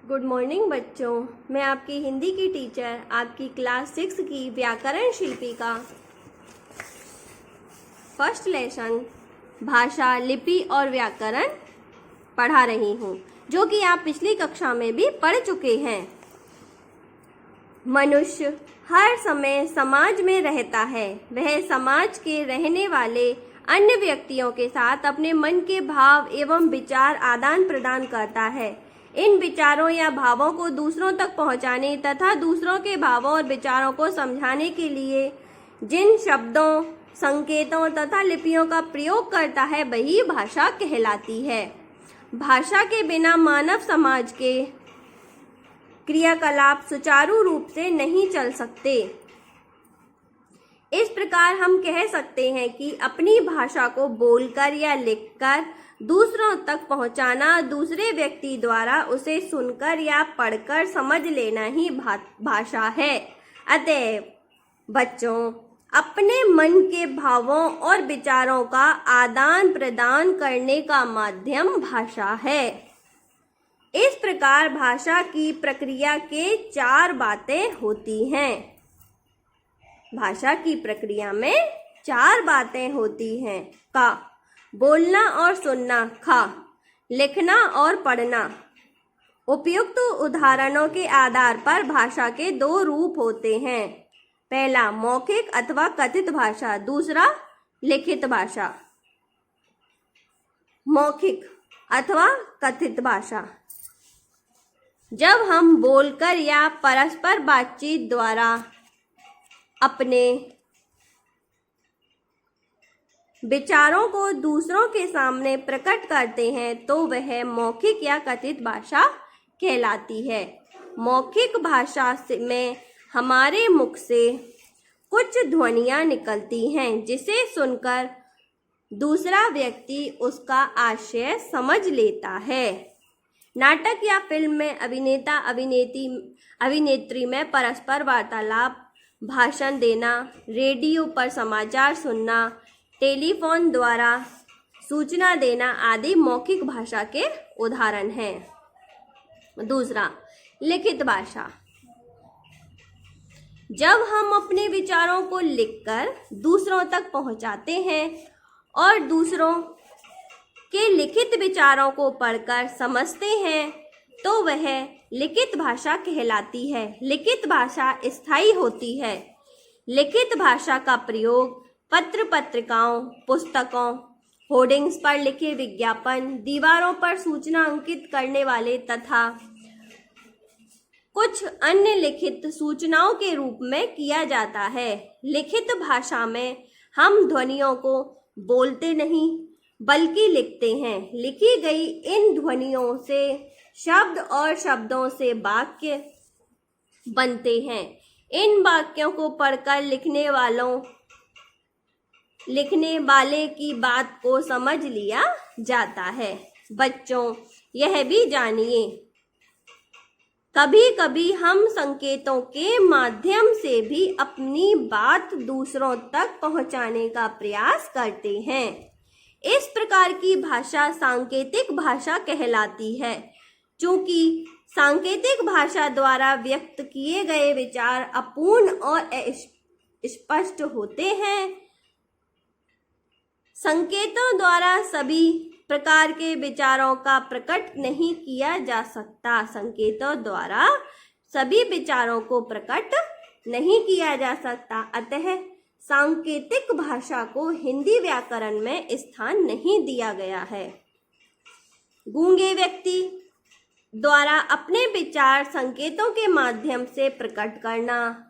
Good morning बच्चों, मैं आपकी हिंदी की टीचर आपकी क्लास 6 की व्याकरण शिल्पी का फर्स्ट लेसन भाषा, लिपि और व्याकरण पढ़ा रही हूँ, जो कि आप पिछली कक्षा में भी पढ़ चुके हैं। मनुष्य हर समय समाज में रहता है। वह समाज के रहने वाले अन्य व्यक्तियों के साथ अपने मन के भाव एवं विचार आदान प्रदान करता है। इन विचारों या भावों को दूसरों तक पहुंचाने तथा दूसरों के भावों और विचारों को समझाने के लिए जिन शब्दों, संकेतों तथा लिपियों का प्रयोग करता है, वही भाषा कहलाती है। भाषा के बिना मानव समाज के क्रियाकलाप सुचारू रूप से नहीं चल सकते। इस प्रकार हम कह सकते हैं कि अपनी भाषा को बोलकर या लिखकर दूसरों तक पहुंचाना, दूसरे व्यक्ति द्वारा उसे सुनकर या पढ़कर समझ लेना ही भाषा है। अतएव बच्चों, अपने मन के भावों और विचारों का आदान प्रदान करने का माध्यम भाषा है। इस प्रकार भाषा की प्रक्रिया के 4 बातें होती हैं। भाषा की प्रक्रिया में 4 बातें होती हैं। का बोलना और सुनना, खा लिखना और पढ़ना। उपयुक्त उदाहरणों के आधार पर भाषा के 2 रूप होते हैं। पहला मौखिक अथवा कथित भाषा, दूसरा लिखित भाषा। मौखिक अथवा कथित भाषा, जब हम बोलकर या परस्पर बातचीत द्वारा अपने विचारों को दूसरों के सामने प्रकट करते हैं तो वह मौखिक या कथित भाषा कहलाती है। मौखिक भाषा में हमारे मुख से कुछ ध्वनियाँ निकलती हैं, जिसे सुनकर दूसरा व्यक्ति उसका आशय समझ लेता है। नाटक या फिल्म में अभिनेता अभिनेत्री में परस्पर वार्तालाप, भाषण देना, रेडियो पर समाचार सुनना, टेलीफोन द्वारा सूचना देना आदि मौखिक भाषा के उदाहरण हैं। दूसरा लिखित भाषा, जब हम अपने विचारों को लिखकर दूसरों तक पहुंचाते हैं और दूसरों के लिखित विचारों को पढ़कर समझते हैं तो वह लिखित भाषा कहलाती है। लिखित भाषा स्थायी होती है। लिखित भाषा का प्रयोग पत्र पत्रिकाओं, पुस्तकों, होर्डिंग्स पर लिखे विज्ञापन, दीवारों पर सूचना अंकित करने वाले तथा कुछ अन्य लिखित सूचनाओं के रूप में किया जाता है। लिखित भाषा में हम ध्वनियों को बोलते नहीं बल्कि लिखते हैं। लिखी गई इन ध्वनियों से शब्द और शब्दों से वाक्य बनते हैं। इन वाक्यों को पढ़कर लिखने वाले की बात को समझ लिया जाता है। बच्चों, यह भी जानिए, कभी कभी हम संकेतों के माध्यम से भी अपनी बात दूसरों तक पहुंचाने का प्रयास करते हैं। इस प्रकार की भाषा सांकेतिक भाषा कहलाती है। चूंकि सांकेतिक भाषा द्वारा व्यक्त किए गए विचार अपूर्ण और स्पष्ट होते हैं। संकेतों द्वारा सभी प्रकार के विचारों का प्रकट नहीं किया जा सकता। संकेतों द्वारा सभी विचारों को प्रकट नहीं किया जा सकता। अतः सांकेतिक भाषा को हिंदी व्याकरण में स्थान नहीं दिया गया है। गूंगे व्यक्ति द्वारा अपने विचार संकेतों के माध्यम से प्रकट करना,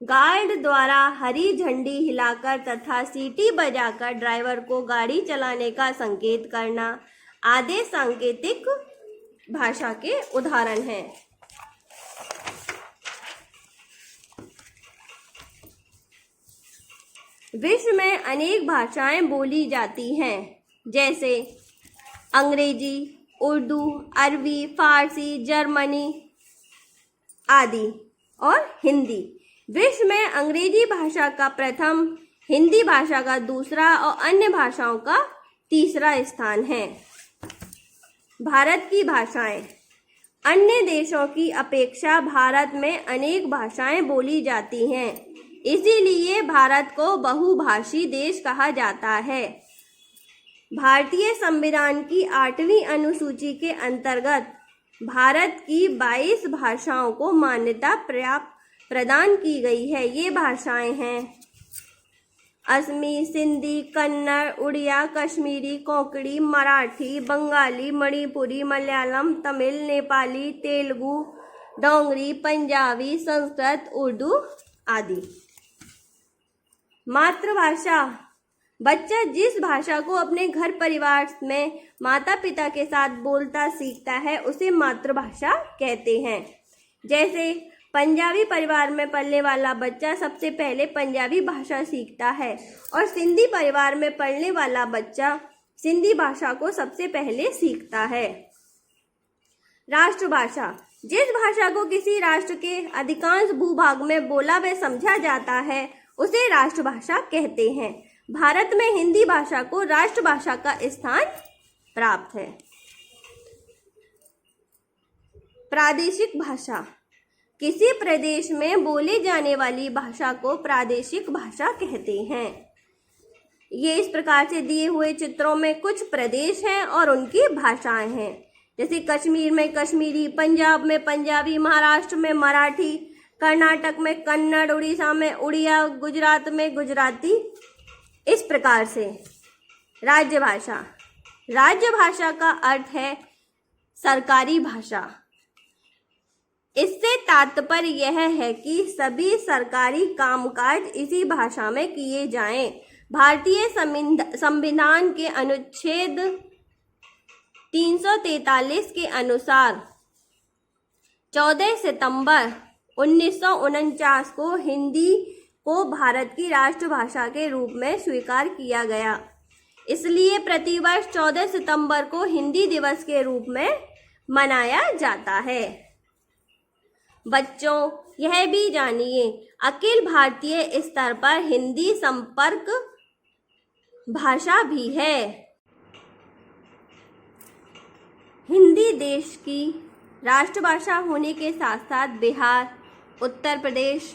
गार्ड द्वारा हरी झंडी हिलाकर तथा सीटी बजाकर ड्राइवर को गाड़ी चलाने का संकेत करना आदि सांकेतिक भाषा के उदाहरण हैं। विश्व में अनेक भाषाएं बोली जाती हैं, जैसे अंग्रेजी, उर्दू, अरबी, फारसी, जर्मनी आदि और हिंदी। विश्व में अंग्रेजी भाषा का प्रथम, हिंदी भाषा का दूसरा और अन्य भाषाओं का तीसरा स्थान है। भारत की भाषाएं अन्य देशों की अपेक्षा भारत में अनेक भाषाएं बोली जाती हैं, इसीलिए भारत को बहुभाषी देश कहा जाता है। भारतीय संविधान की 8वीं अनुसूची के अंतर्गत भारत की 22 भाषाओं को मान्यता प्रदान की गई है। ये भाषाएं हैं असमी, सिंधी, कन्नड़, उड़िया, कश्मीरी, कोंकणी, मराठी, बंगाली, मणिपुरी, मलयालम, तमिल, नेपाली, तेलुगु, डोंगरी, पंजाबी, संस्कृत, उर्दू आदि। मातृभाषा, बच्चा जिस भाषा को अपने घर परिवार में माता पिता के साथ बोलता सीखता है उसे मातृभाषा कहते हैं। जैसे पंजाबी परिवार में पलने वाला बच्चा सबसे पहले पंजाबी भाषा सीखता है और सिंधी परिवार में पलने वाला बच्चा सिंधी भाषा को सबसे पहले सीखता है। राष्ट्रभाषा, जिस भाषा को किसी राष्ट्र के अधिकांश भूभाग में बोला व समझा जाता है उसे राष्ट्रभाषा कहते हैं। भारत में हिंदी भाषा को राष्ट्रभाषा का स्थान प्राप्त है। प्रादेशिक भाषा, किसी प्रदेश में बोले जाने वाली भाषा को प्रादेशिक भाषा कहते हैं। ये इस प्रकार से दिए हुए चित्रों में कुछ प्रदेश हैं और उनकी भाषाएं हैं। जैसे कश्मीर में कश्मीरी, पंजाब में पंजाबी, महाराष्ट्र में मराठी, कर्नाटक में कन्नड़, उड़ीसा में उड़िया, गुजरात में गुजराती। इस प्रकार से राज्य भाषा, राज्य भाषा का अर्थ है सरकारी भाषा। इससे तात्पर्य यह है कि सभी सरकारी कामकाज इसी भाषा में किए जाएं। भारतीय संविधान के अनुच्छेद 343 के अनुसार 14 सितंबर 1949 को हिंदी को भारत की राष्ट्रभाषा के रूप में स्वीकार किया गया। इसलिए प्रतिवर्ष 14 सितंबर को हिंदी दिवस के रूप में मनाया जाता है। बच्चों, यह भी जानिए, अखिल भारतीय स्तर पर हिंदी संपर्क भाषा भी है। हिंदी देश की राष्ट्रभाषा होने के साथ साथ बिहार, उत्तर प्रदेश,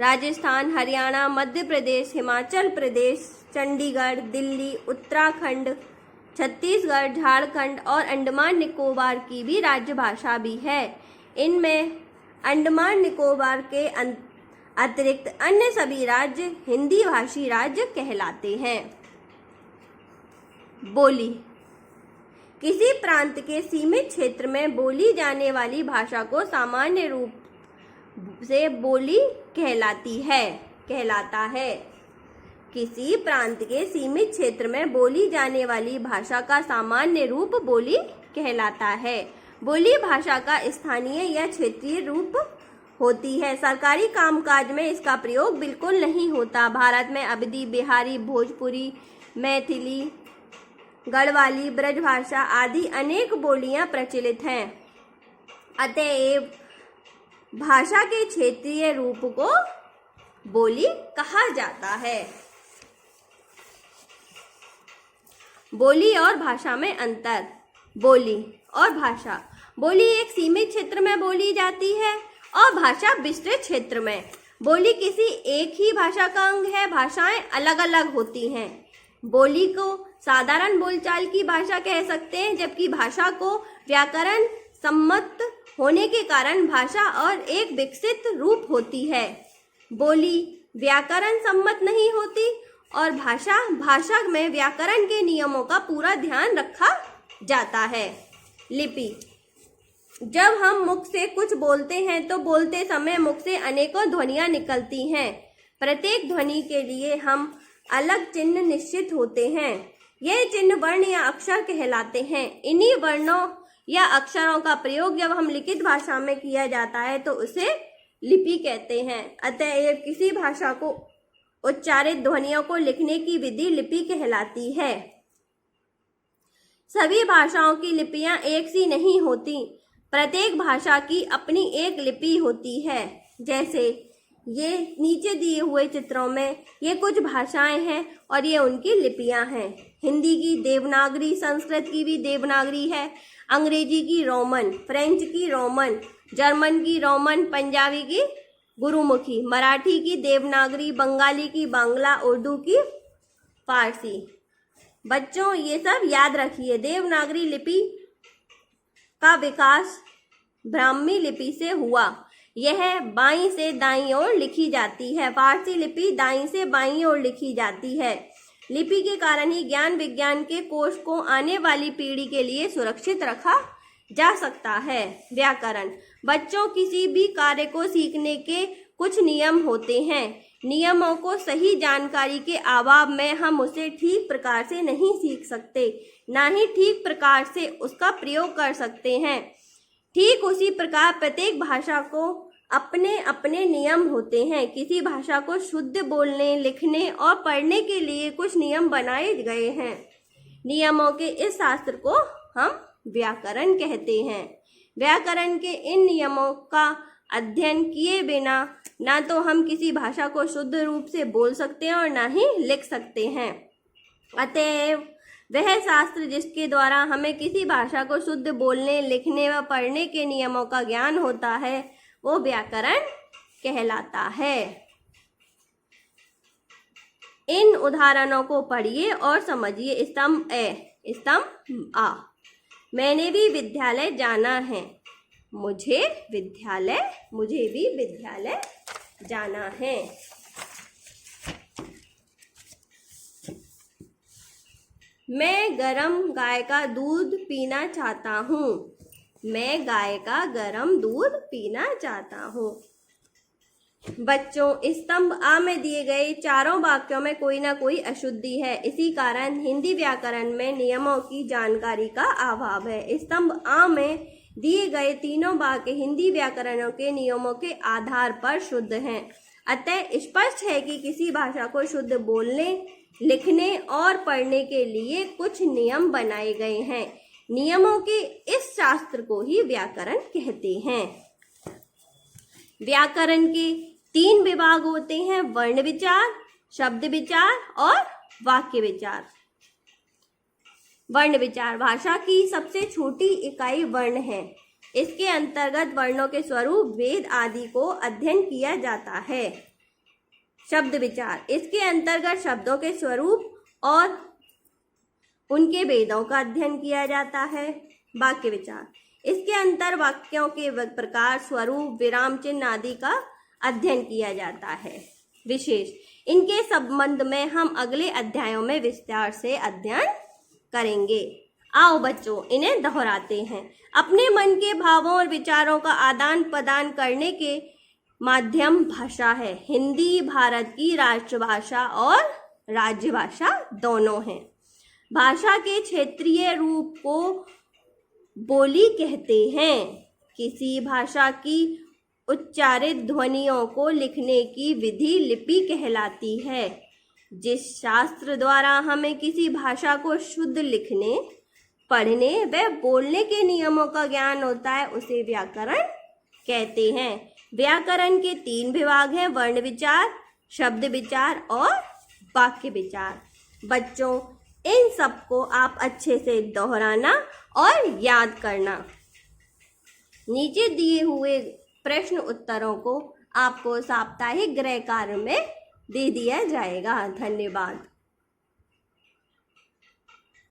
राजस्थान, हरियाणा, मध्य प्रदेश, हिमाचल प्रदेश, चंडीगढ़, दिल्ली, उत्तराखंड, छत्तीसगढ़, झारखंड और अंडमान निकोबार की भी राज्यभाषा भी है। इनमें अंडमान निकोबार के अतिरिक्त अन्य सभी राज्य हिंदी भाषी राज्य कहलाते हैं। बोली, किसी प्रांत के सीमित क्षेत्र में बोली जाने वाली भाषा को सामान्य रूप से बोली कहलाता है। किसी प्रांत के सीमित क्षेत्र में बोली जाने वाली भाषा का सामान्य रूप बोली कहलाता है। बोली भाषा का स्थानीय या क्षेत्रीय रूप होती है। सरकारी कामकाज में इसका प्रयोग बिल्कुल नहीं होता। भारत में अवधी, बिहारी, भोजपुरी, मैथिली, गढ़वाली, ब्रजभाषा आदि अनेक बोलियां प्रचलित हैं। अतएव भाषा के क्षेत्रीय रूप को बोली कहा जाता है। बोली और भाषा में अंतर। बोली और भाषा, बोली एक सीमित क्षेत्र में बोली जाती है और भाषा विस्तृत क्षेत्र में। बोली किसी एक ही भाषा का अंग है। भाषाएं अलग अलग होती हैं। बोली को साधारण बोलचाल की भाषा कह सकते हैं, जबकि भाषा को व्याकरण सम्मत होने के कारण भाषा और एक विकसित रूप होती है। बोली व्याकरण सम्मत नहीं होती और भाषा में व्याकरण के नियमों का पूरा ध्यान रखा जाता है। लिपि, जब हम मुख से कुछ बोलते हैं तो बोलते समय मुख से अनेकों ध्वनियां निकलती हैं। प्रत्येक ध्वनि के लिए हम अलग चिन्ह निश्चित होते हैं। यह चिन्ह वर्ण या अक्षर कहलाते हैं। इन्हीं वर्णों या अक्षरों का प्रयोग जब हम लिखित भाषा में किया जाता है तो उसे लिपि कहते हैं। अतः किसी भाषा को उच्चारित ध्वनियों को लिखने की विधि लिपि कहलाती है। सभी भाषाओं की लिपियां एक सी नहीं होती। प्रत्येक भाषा की अपनी एक लिपि होती है। जैसे ये नीचे दिए हुए चित्रों में ये कुछ भाषाएं हैं और ये उनकी लिपियां हैं। हिंदी की देवनागरी, संस्कृत की भी देवनागरी है, अंग्रेजी की रोमन, फ्रेंच की रोमन, जर्मन की रोमन, पंजाबी की गुरुमुखी, मराठी की देवनागरी, बंगाली की बांग्ला, उर्दू की फारसी। बच्चों ये सब याद रखिए। देवनागरी लिपि का विकास ब्राह्मी लिपि से हुआ। यह बाईं से दाईं ओर लिखी जाती है। फारसी लिपि दाईं से बाईं ओर लिखी जाती है। लिपि के कारण ही ज्ञान विज्ञान के कोश को आने वाली पीढ़ी के लिए सुरक्षित रखा जा सकता है। व्याकरण। बच्चों किसी भी कार्य को सीखने के कुछ नियम होते हैं। नियमों को सही जानकारी के अभाव में हम उसे ठीक प्रकार से नहीं सीख सकते, ना ही ठीक प्रकार से उसका प्रयोग कर सकते हैं। ठीक उसी प्रकार प्रत्येक भाषा को अपने अपने नियम होते हैं। किसी भाषा को शुद्ध बोलने, लिखने और पढ़ने के लिए कुछ नियम बनाए गए हैं। नियमों के इस शास्त्र को हम व्याकरण कहते हैं। व्याकरण के इन नियमों का अध्ययन किए बिना ना तो हम किसी भाषा को शुद्ध रूप से बोल सकते हैं और ना ही लिख सकते हैं। अतएव वह शास्त्र जिसके द्वारा हमें किसी भाषा को शुद्ध बोलने, लिखने व पढ़ने के नियमों का ज्ञान होता है वो व्याकरण कहलाता है। इन उदाहरणों को पढ़िए और समझिए। स्तंभ ए, स्तंभ आ। मैंने भी विद्यालय जाना है। मुझे भी विद्यालय जाना है। मैं गरम गाय का दूध पीना चाहता हूँ। मैं गाय का गरम दूध पीना चाहता हूँ। बच्चों स्तंभ आ में दिए गए चारों वाक्यों में कोई ना कोई अशुद्धि है। इसी कारण हिंदी व्याकरण में नियमों की जानकारी का अभाव है। स्तंभ आ में दिए गए तीनों वाक्य हिंदी व्याकरणों के नियमों के आधार पर शुद्ध हैं। अतः स्पष्ट है कि किसी भाषा को शुद्ध बोलने, लिखने और पढ़ने के लिए कुछ नियम बनाए गए हैं। नियमों के इस शास्त्र को ही व्याकरण कहते हैं। व्याकरण के 3 विभाग होते हैं: वर्ण विचार, शब्द विचार और वाक्य विचार। वर्ण विचार भाषा की सबसे छोटी इकाई वर्ण है। इसके अंतर्गत वर्णों के स्वरूप, वेद आदि को अध्ययन किया जाता है। शब्द विचार इसके अंतर्गत शब्दों के स्वरूप और उनके वेदों का अध्ययन किया जाता है। वाक्य विचार इसके अंतर वाक्यों के प्रकार, स्वरूप, विराम चिन्ह आदि का अध्ययन किया जाता है। विशेष इनके संबंध में हम अगले अध्यायों में विस्तार से अध्ययन करेंगे। आओ बच्चों इन्हें दोहराते हैं। अपने मन के भावों और विचारों का आदान प्रदान करने के माध्यम भाषा है। हिंदी भारत की राष्ट्रभाषा और राज्यभाषा दोनों हैं। भाषा के क्षेत्रीय रूप को बोली कहते हैं। किसी भाषा की उच्चारित ध्वनियों को लिखने की विधि लिपि कहलाती है। जिस शास्त्र द्वारा हमें किसी भाषा को शुद्ध लिखने, पढ़ने व बोलने के नियमों का ज्ञान होता है उसे व्याकरण कहते हैं। व्याकरण के 3 विभाग हैं: वर्ण विचार, शब्द विचार और वाक्य विचार। बच्चों इन सबको आप अच्छे से दोहराना और याद करना। नीचे दिए हुए प्रश्न उत्तरों को आपको साप्ताहिक गृह कार्य में दे दिया जाएगा। धन्यवाद।